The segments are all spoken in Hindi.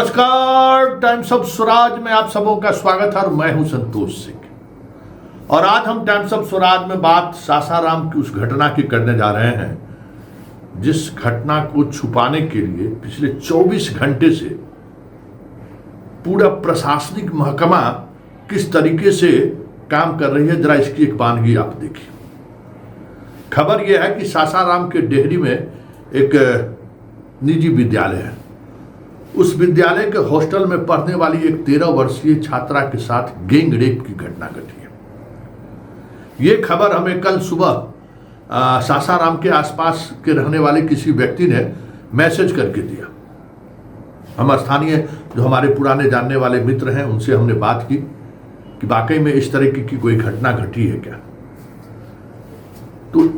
नमस्कार, टाइम्स ऑफ स्वराज में आप सबों का स्वागत है और मैं हूं संतोष सिंह। और आज हम टाइम्स ऑफ स्वराज में बात सासाराम की उस घटना की करने जा रहे हैं जिस घटना को छुपाने के लिए पिछले 24 घंटे से पूरा प्रशासनिक महकमा किस तरीके से काम कर रही है। जरा इसकी एक वानगी आप देखिए। खबर यह है कि सासाराम के डेहरी में एक निजी विद्यालय है। उस विद्यालय के हॉस्टल में पढ़ने वाली एक 13 वर्षीय छात्रा के साथ गैंग रेप की घटना घटी है। ये खबर हमें कल सुबह सासाराम के आसपास के रहने वाले किसी व्यक्ति ने मैसेज करके दिया। हम स्थानीय जो हमारे पुराने जानने वाले मित्र हैं उनसे हमने बात की कि वाकई में इस तरह की कोई घटना घटी है क्या। तो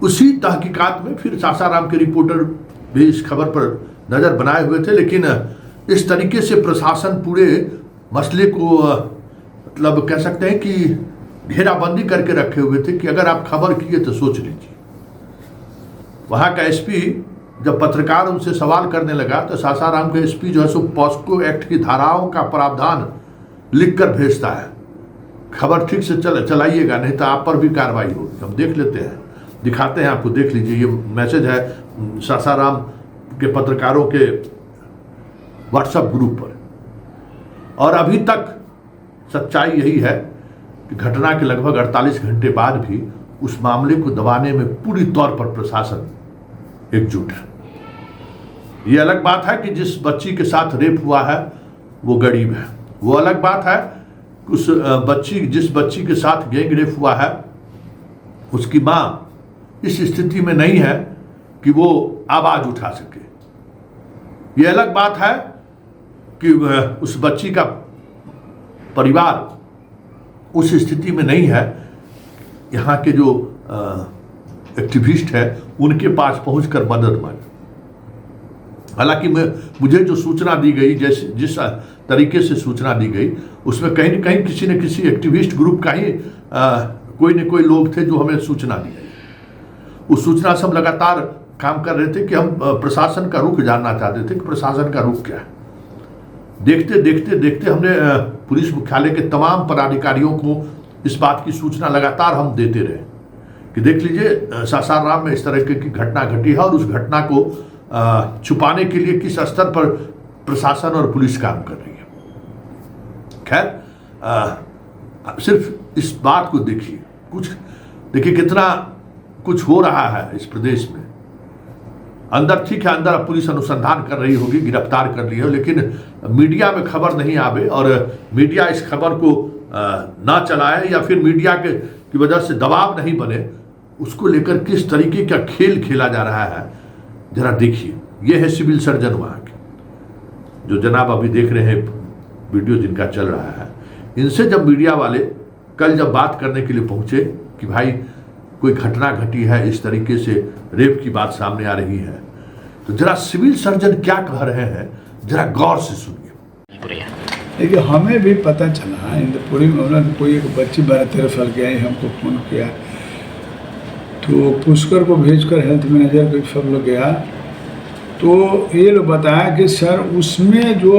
उसी तहकीकात में फिर सासाराम के रिपोर्टर भी इस खबर पर नजर बनाए हुए थे, लेकिन इस तरीके से प्रशासन पूरे मसले को मतलब कह सकते हैं कि घेराबंदी करके रखे हुए थे कि अगर आप खबर किए तो सोच लीजिए। वहां का एसपी जब पत्रकार उनसे सवाल करने लगा तो सासाराम का एसपी जो है सो पॉस्को एक्ट की धाराओं का प्रावधान लिखकर भेजता है, खबर ठीक से चलाइएगा नहीं तो आप पर भी कार्रवाई होगी। हम देख लेते हैं, दिखाते हैं आपको, देख लीजिए। ये मैसेज है सासाराम के पत्रकारों के व्हाट्सएप ग्रुप पर। और अभी तक सच्चाई यही है कि घटना के लगभग 48 घंटे बाद भी उस मामले को दबाने में पूरी तौर पर प्रशासन एकजुट है। यह अलग बात है कि जिस बच्ची के साथ रेप हुआ है वो गरीब है। वो अलग बात है कि जिस बच्ची के साथ गैंग रेप हुआ है उसकी मां इस स्थिति में नहीं है कि वो आवाज उठा सके। यह अलग बात है कि उस बच्ची का परिवार उस स्थिति में नहीं है, यहाँ के जो एक्टिविस्ट है उनके पास पहुंचकर मदद मांगे। हालांकि मुझे जो सूचना दी गई, जिस तरीके से सूचना दी गई, उसमें कहीं न कहीं किसी न किसी एक्टिविस्ट ग्रुप का ही कोई न कोई लोग थे जो हमें सूचना दी। उस सूचना से हम लगातार काम कर रहे थे कि हम प्रशासन का रुख जानना चाहते थे कि प्रशासन का रुख क्या है। देखते देखते देखते हमने पुलिस मुख्यालय के तमाम पदाधिकारियों को इस बात की सूचना लगातार हम देते रहे कि देख लीजिए सासाराम में इस तरह की घटना घटी है और उस घटना को छुपाने के लिए किस स्तर पर प्रशासन और पुलिस काम कर रही है। खैर, सिर्फ इस बात को देखिए कितना कुछ हो रहा है इस प्रदेश में। अंदर ठीक है, अंदर पुलिस अनुसंधान कर रही होगी, गिरफ्तार कर ली है, लेकिन मीडिया में खबर नहीं आवे और मीडिया इस खबर को ना चलाए या फिर मीडिया की वजह से दबाव नहीं बने, उसको लेकर किस तरीके का खेल खेला जा रहा है जरा देखिए। ये है सिविल सर्जन वहाँ के, जो जनाब अभी देख रहे हैं वीडियो जिनका चल रहा है। इनसे जब मीडिया वाले कल जब बात करने के लिए पहुंचे कि भाई कोई घटना घटी है, इस तरीके से रेप की बात सामने आ रही है, तो जरा सिविल सर्जन क्या कह रहे हैं जरा गौर से सुनिए। देखिए, हमें भी पता चला इंद्रपुरी में कोई एक बच्ची 12-13 साल की आई, हमको फ़ोन किया तो पुष्कर को भेजकर हेल्थ मैनेजर को सब लोग गया तो ये लोग बताया कि सर उसमें जो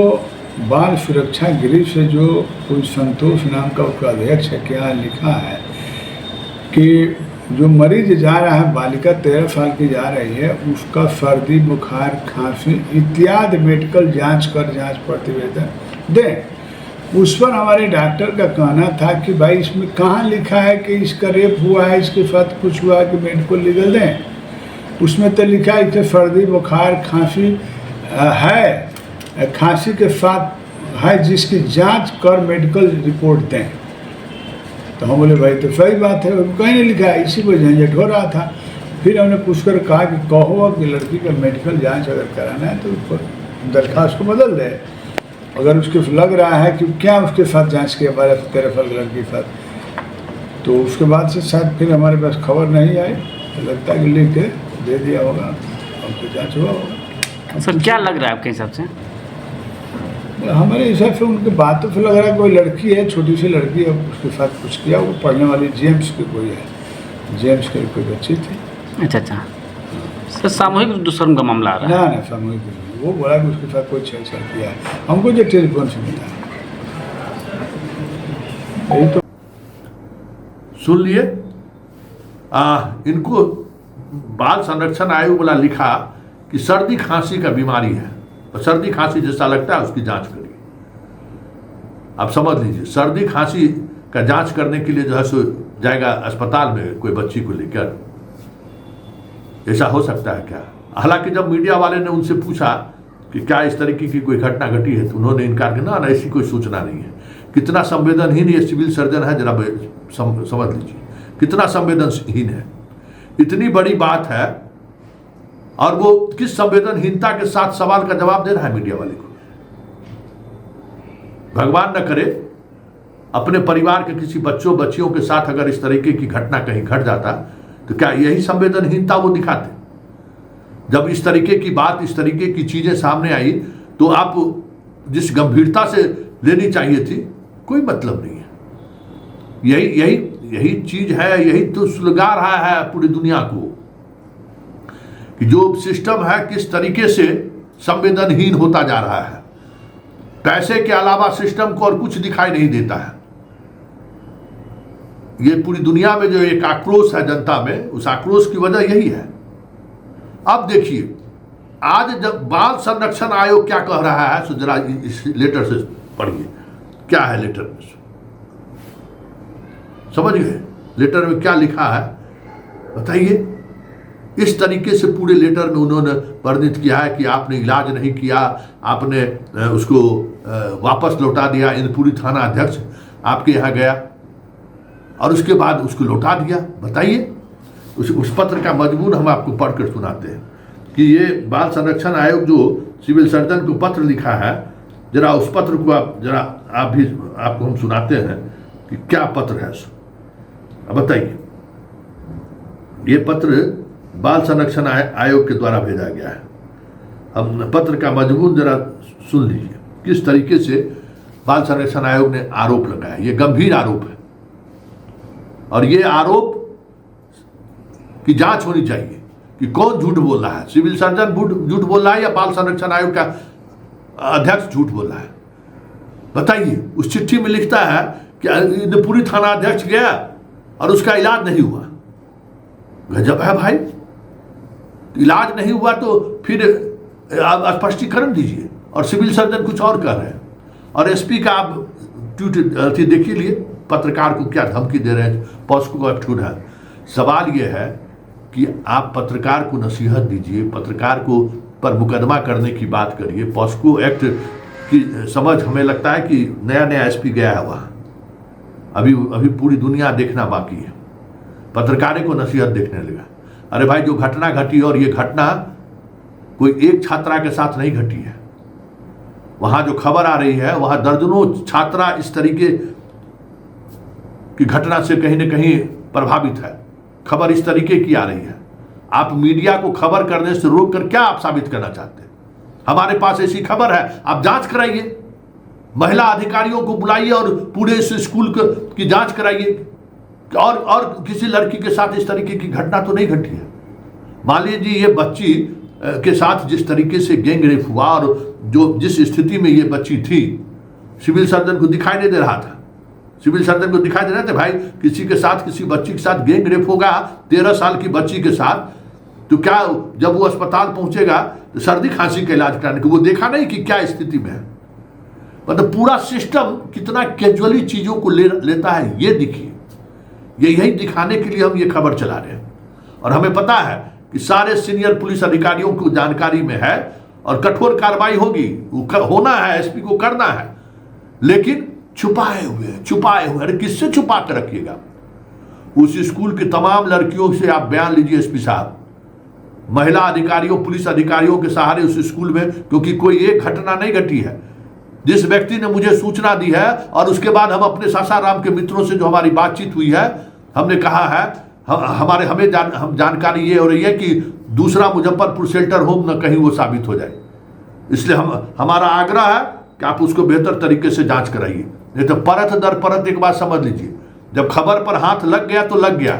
बाल सुरक्षा गृह से जो कोई संतोष नाम का उसका अध्यक्ष है, क्या लिखा है कि जो मरीज जा रहा है, बालिका 13 साल की जा रही है, उसका सर्दी, बुखार, खांसी इत्यादि मेडिकल जांच प्रतिवेदन दें। उस पर हमारे डॉक्टर का कहना था कि भाई इसमें कहाँ लिखा है कि इसका रेप हुआ है, इसके साथ कुछ हुआ है कि मेडिकल लीगल दें। उसमें तो लिखा है कि सर्दी, बुखार, खांसी है, खांसी के साथ है जिसकी जांच कर मेडिकल रिपोर्ट दें। तो हम बोले भाई तो सही बात है, कहीं नहीं लिखा है, इसी को झंझट हो रहा था। फिर हमने पूछकर कहा कि कहो कि लड़की का मेडिकल जांच अगर कराना है तो दरख्वास्त को बदल दे। अगर उसके लग रहा है कि क्या उसके साथ जांच किया 12-13 साल लड़की के साथ, तो उसके बाद से शायद फिर हमारे पास खबर नहीं आई, तो लगता है कि लिख के दे दिया होगा, उसकी जाँच हुआ होगा। सर क्या लग रहा है आपके हिसाब से? हमारे हिसाब से उनकी बातों से लग रहा है कोई लड़की है, छोटी सी लड़की है, उसके साथ कुछ किया। वो पढ़ने वाली जेम्स की कोई है, जेम्स की कोई बच्ची थी। अच्छा। सर सामूहिक दुष्कर्म का मामला आ रहा है? ना सामूहिक वो बोला कि उसके साथ कोई छेड़छाड़ किया है, हमको जो टेलीफोन से मिला। यही तो सुन लिए। इनको बाल संरक्षण आयोग वाला लिखा कि सर्दी खांसी का बीमारी है, और सर्दी खांसी जैसा लगता है उसकी जांच करिए। आप समझ लीजिए, सर्दी खांसी का जांच करने के लिए जो है सो जाएगा अस्पताल में कोई बच्ची को लेकर, ऐसा हो सकता है क्या? हालांकि जब मीडिया वाले ने उनसे पूछा कि क्या इस तरीके की कोई घटना घटी है, तो उन्होंने इनकार किया, ना ऐसी कोई सूचना नहीं है। कितना संवेदनहीन ये सिविल सर्जन है, जरा समझ लीजिए कितना संवेदनहीन है। इतनी बड़ी बात है और वो किस संवेदनहीनता के साथ सवाल का जवाब दे रहा है मीडिया वाले को। भगवान न करे अपने परिवार के किसी बच्चियों के साथ अगर इस तरीके की घटना कहीं घट जाता, तो क्या यही संवेदनहीनता वो दिखाते? जब इस तरीके की बात, इस तरीके की चीजें सामने आई, तो आप जिस गंभीरता से लेनी चाहिए थी, कोई मतलब नहीं है। यही चीज है, यही तो सुलगा रहा है पूरी दुनिया को कि जो सिस्टम है किस तरीके से संवेदनहीन होता जा रहा है। पैसे के अलावा सिस्टम को और कुछ दिखाई नहीं देता है। ये पूरी दुनिया में जो एक आक्रोश है जनता में, उस आक्रोश की वजह यही है। अब देखिए, आज जब बाल संरक्षण आयोग क्या कह रहा है, तो जरा इस लेटर से पढ़िए क्या है लेटर में। समझ गए लेटर में क्या लिखा है, बताइए। इस तरीके से पूरे लेटर में उन्होंने वर्णित किया है कि आपने इलाज नहीं किया, आपने उसको वापस लौटा दिया। इंदपुरी थाना अध्यक्ष आपके यहाँ गया और उसके बाद उसको लौटा दिया। बताइए, उस पत्र का मजमून हम आपको पढ़कर सुनाते हैं कि ये बाल संरक्षण आयोग जो सिविल सर्जन को पत्र लिखा है, जरा उस पत्र को आपको हम सुनाते हैं कि क्या पत्र है। अब बताइए, ये पत्र बाल संरक्षण आयोग के द्वारा भेजा गया है। हम पत्र का मजमून जरा सुन लीजिए, किस तरीके से बाल संरक्षण आयोग ने आरोप लगाया। ये गंभीर आरोप है और ये आरोप की जांच होनी चाहिए कि कौन झूठ बोल रहा है। सिविल सर्जन झूठ बोल रहा है या बाल संरक्षण आयोग का अध्यक्ष झूठ बोल रहा है? बताइए। उस चिट्ठी में लिखता है कि पूरी थाना अध्यक्ष गया और उसका इलाज नहीं हुआ। गजब है भाई, इलाज नहीं हुआ तो फिर आप स्पष्टीकरण दीजिए। और सिविल सर्जन कुछ और कर रहे हैं। और एसपी का आप ट्वीट देखिए लिए, पत्रकार को क्या धमकी दे रहे हैं, पॉस्को एक्ट है। सवाल यह है कि आप पत्रकार को नसीहत दीजिए, पत्रकार को पर मुकदमा करने की बात करिए। पॉस्को एक्ट की समझ हमें लगता है कि नया एसपी गया है वहाँ, अभी पूरी दुनिया देखना बाकी है। पत्रकारों को नसीहत देखने लगा। अरे भाई, जो घटना घटी, और ये घटना कोई एक छात्रा के साथ नहीं घटी है। वहां जो खबर आ रही है, वहां दर्जनों छात्रा इस तरीके की घटना से कहीं न कहीं प्रभावित है। खबर इस तरीके की आ रही है। आप मीडिया को खबर करने से रोक कर क्या आप साबित करना चाहते हैं? हमारे पास ऐसी खबर है, आप जांच कराइए, महिला अधिकारियों को बुलाइए और पूरे इस स्कूल की जांच कराइए। और किसी लड़की के साथ इस तरीके की घटना तो नहीं घटी है। मान लीजिए ये बच्ची के साथ जिस तरीके से गैंग रेप हुआ, और जो जिस स्थिति में ये बच्ची थी, सिविल सर्जन को दिखाई नहीं दे रहा था। सिविल सर्जन को दिखाई दे रहा था भाई, किसी के साथ, किसी बच्ची के साथ गैंग रेप होगा, 13 साल की बच्ची के साथ, तो क्या जब वो अस्पताल पहुंचेगा तो सर्दी खांसी का इलाज कराने को, वो देखा नहीं कि क्या स्थिति में है। मतलब पूरा सिस्टम कितना कैजुअली चीजों को लेता है, ये देखिए। यही दिखाने के लिए हम ये खबर चला रहे हैं। और हमें पता है कि सारे सीनियर पुलिस अधिकारियों को जानकारी में है और कठोर कार्रवाई होगी, होना है, एसपी को करना है, लेकिन छुपाए हुए। अरे किससे छुपा कर रखिएगा? उस स्कूल की तमाम लड़कियों से आप बयान लीजिए एसपी साहब, महिला अधिकारियों, पुलिस अधिकारियों के सहारे उस स्कूल में, क्योंकि कोई एक घटना नहीं घटी है। जिस व्यक्ति ने मुझे सूचना दी है और उसके बाद हम अपने सासाराम के मित्रों से जो हमारी बातचीत हुई है, हमने कहा है हम जानकारी ये हो रही है कि दूसरा मुजफ्फरपुर शेल्टर होम न कहीं वो साबित हो जाए। इसलिए हमारा आग्रह है कि आप उसको बेहतर तरीके से जांच कराइए। नहीं तो परत दर परत एक बात समझ लीजिए, जब खबर पर हाथ लग गया तो लग गया।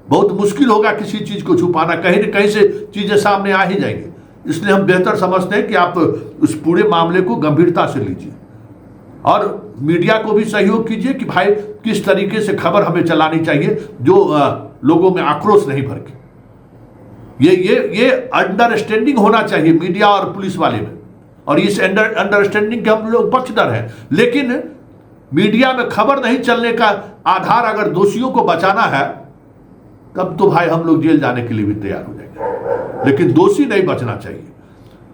बहुत मुश्किल होगा किसी चीज को छुपाना, कहीं न कहीं से चीजें सामने आ ही जाएंगी। इसलिए हम बेहतर समझते हैं कि आप उस पूरे मामले को गंभीरता से लीजिए और मीडिया को भी सहयोग कीजिए कि भाई किस तरीके से खबर हमें चलानी चाहिए जो लोगों में आक्रोश नहीं भड़के। ये अंडरस्टैंडिंग होना चाहिए मीडिया और पुलिस वाले में, और इस अंडरस्टैंडिंग के हम लोग पक्षधर हैं। लेकिन मीडिया में खबर नहीं चलने का आधार अगर दोषियों को बचाना है तब तो भाई हम लोग जेल जाने के लिए भी तैयार हो जाएंगे, लेकिन दोषी नहीं बचना चाहिए।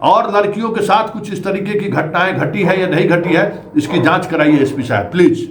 और लड़कियों के साथ कुछ इस तरीके की घटनाएं घटी है या नहीं घटी है, इसकी जांच कराइए एसपी साहब प्लीज।